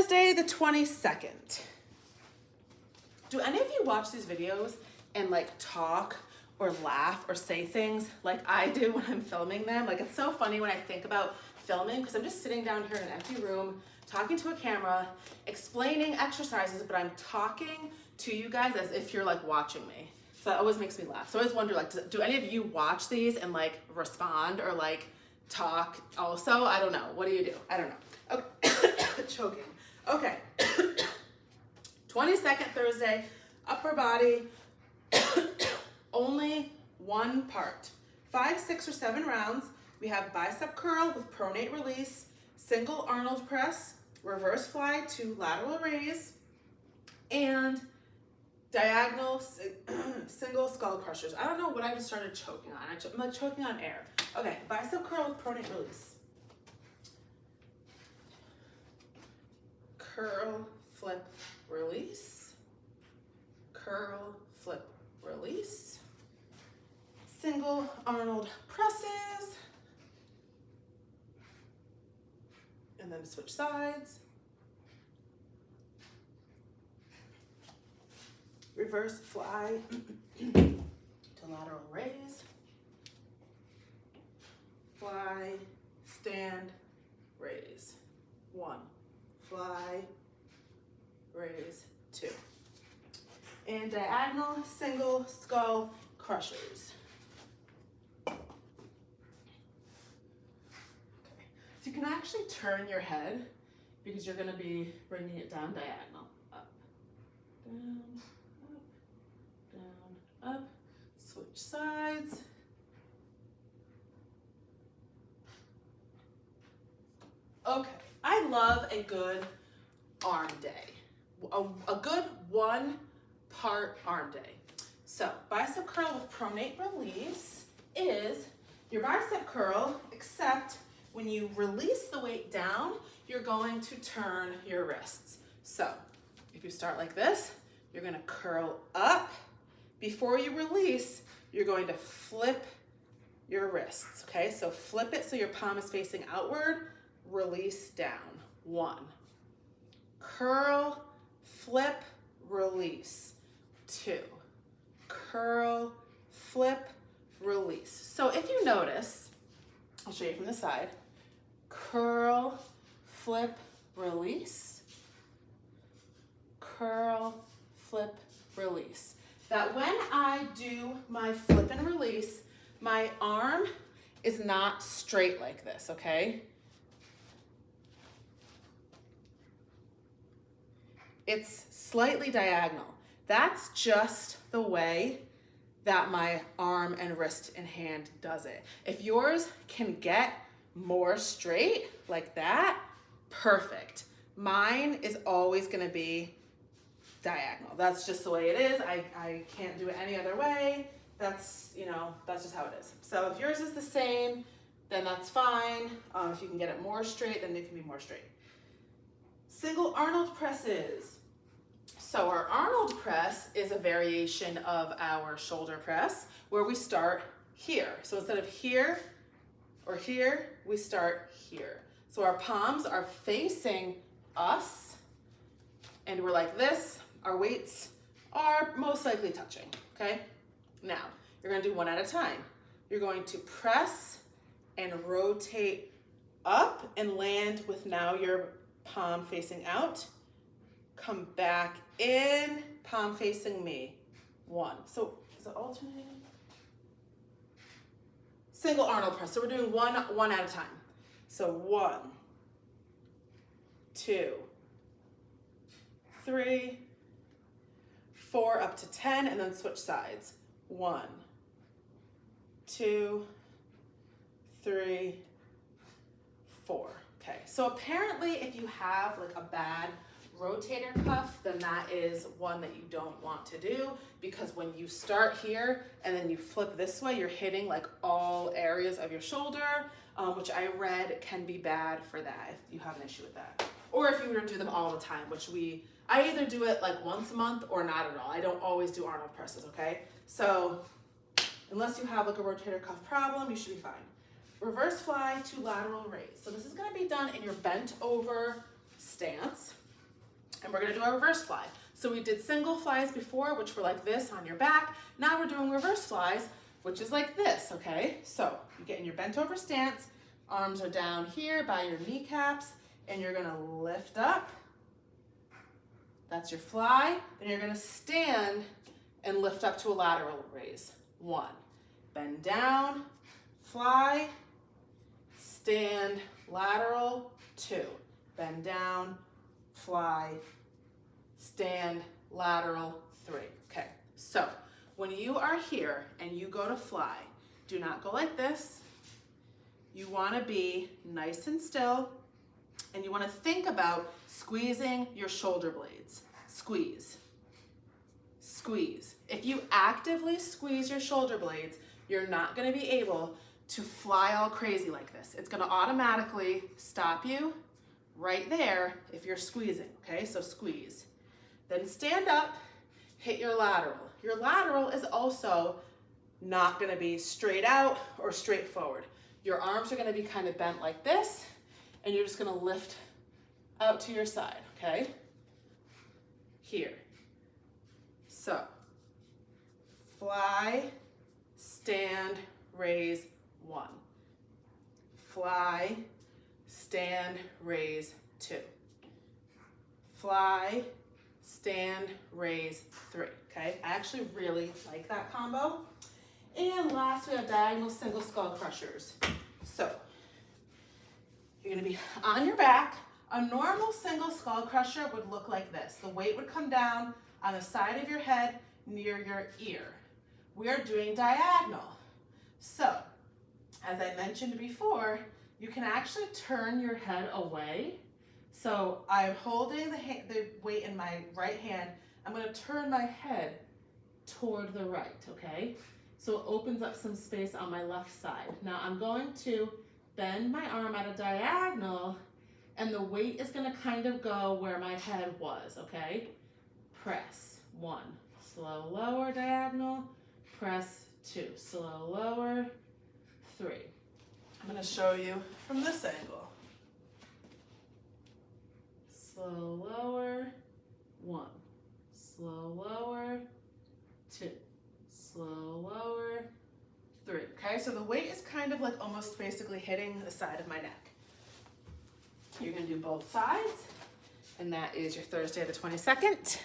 Thursday the 22nd. Do any of you watch these videos and like talk or laugh or say things like I do when I'm filming them? Like, it's so funny when I think about filming because I'm just sitting down here in an empty room talking to a camera, explaining exercises, but I'm talking to you guys as if you're like watching me. So that always makes me laugh. So I always wonder, like, do any of you watch these and like respond or like talk also? I don't know. What do you do? I don't know. Okay. Choking. Okay. 22nd Thursday, upper body, only one part. 5, 6, or 7 rounds. We have bicep curl with pronate release, single Arnold press, reverse fly to lateral raise, and diagonal single skull crushers. I don't know what I just started choking on. I'm like choking on air. Okay, bicep curl with pronate release. Curl, flip, release. Curl, flip, release. Single Arnold presses. And then switch sides. Reverse fly to lateral raise. Fly, stand, raise. 1. Fly, raise, 2. And diagonal single skull crushers. Okay. So you can actually turn your head because you're going to be bringing it down diagonal. Up, down, up, down, up. Switch sides. Okay. I love a good arm day, a good one-part arm day. So bicep curl with pronate release is your bicep curl, except when you release the weight down, you're going to turn your wrists. So if you start like this, you're going to curl up. Before you release, you're going to flip your wrists, okay? So flip it so your palm is facing outward. Release down. 1. Curl, flip, release. 2. Curl, flip, release. So if you notice, I'll show you from the side. Curl, flip, release. Curl, flip, release. That when I do my flip and release, my arm is not straight like this, okay? It's slightly diagonal. That's just the way that my arm and wrist and hand does it. If yours can get more straight like that, perfect. Mine is always gonna be diagonal. That's just the way it is. I can't do it any other way. That's, that's just how it is. So if yours is the same, then that's fine. If you can get it more straight, then it can be more straight. Single Arnold presses. So our Arnold press is a variation of our shoulder press where we start here. So instead of here or here, we start here. So our palms are facing us and we're like this. Our weights are most likely touching, okay? Now, you're gonna do one at a time. You're going to press and rotate up and land with now your palm facing out. Come back in, palm facing me. 1. So is it alternating? Single Arnold press. So we're doing one at a time. So 1, 2, 3, 4, up to 10, and then switch sides. 1, 2, 3, 4. Okay, so apparently if you have like a bad rotator cuff, then that is one that you don't want to do, because when you start here and then you flip this way, you're hitting like all areas of your shoulder, which I read can be bad for that if you have an issue with that. Or if you were to do them all the time, which I either do it like once a month or not at all. I don't always do Arnold presses, okay? So unless you have like a rotator cuff problem, you should be fine. Reverse fly to lateral raise. So this is gonna be done in your bent over stance. And we're gonna do our reverse fly. So we did single flies before, which were like this on your back. Now we're doing reverse flies, which is like this, okay? So you get in your bent over stance, arms are down here by your kneecaps, and you're gonna lift up. That's your fly. Then you're gonna stand and lift up to a lateral raise. 1, bend down, fly, stand, lateral. 2, bend down, fly, stand, lateral. 3. Okay, so when you are here and you go to fly, do not go like this. You wanna be nice and still, and you wanna think about squeezing your shoulder blades. Squeeze, squeeze. If you actively squeeze your shoulder blades, you're not gonna be able to fly all crazy like this. It's gonna automatically stop you right there if you're squeezing, okay? So squeeze. Then stand up, hit your lateral. Your lateral is also not gonna be straight out or straight forward. Your arms are gonna be kind of bent like this, and you're just gonna lift out to your side, okay? Here. So, fly, stand, raise, 1. Fly, stand, raise, 2. Fly, stand, raise, 3, okay? I actually really like that combo. And last, we have diagonal single skull crushers. So, you're gonna be on your back. A normal single skull crusher would look like this. The weight would come down on the side of your head near your ear. We are doing diagonal. So, as I mentioned before, you can actually turn your head away. So I'm holding the weight in my right hand. I'm gonna turn my head toward the right, okay? So it opens up some space on my left side. Now I'm going to bend my arm at a diagonal, and the weight is gonna kind of go where my head was, okay? Press, 1, slow lower diagonal, press 2, slow lower, 3. I'm gonna show you from this angle. Slow lower, 1, slow lower, 2, slow lower, 3. Okay, so the weight is kind of like almost basically hitting the side of my neck. You're gonna do both sides, and that is your Thursday the 22nd.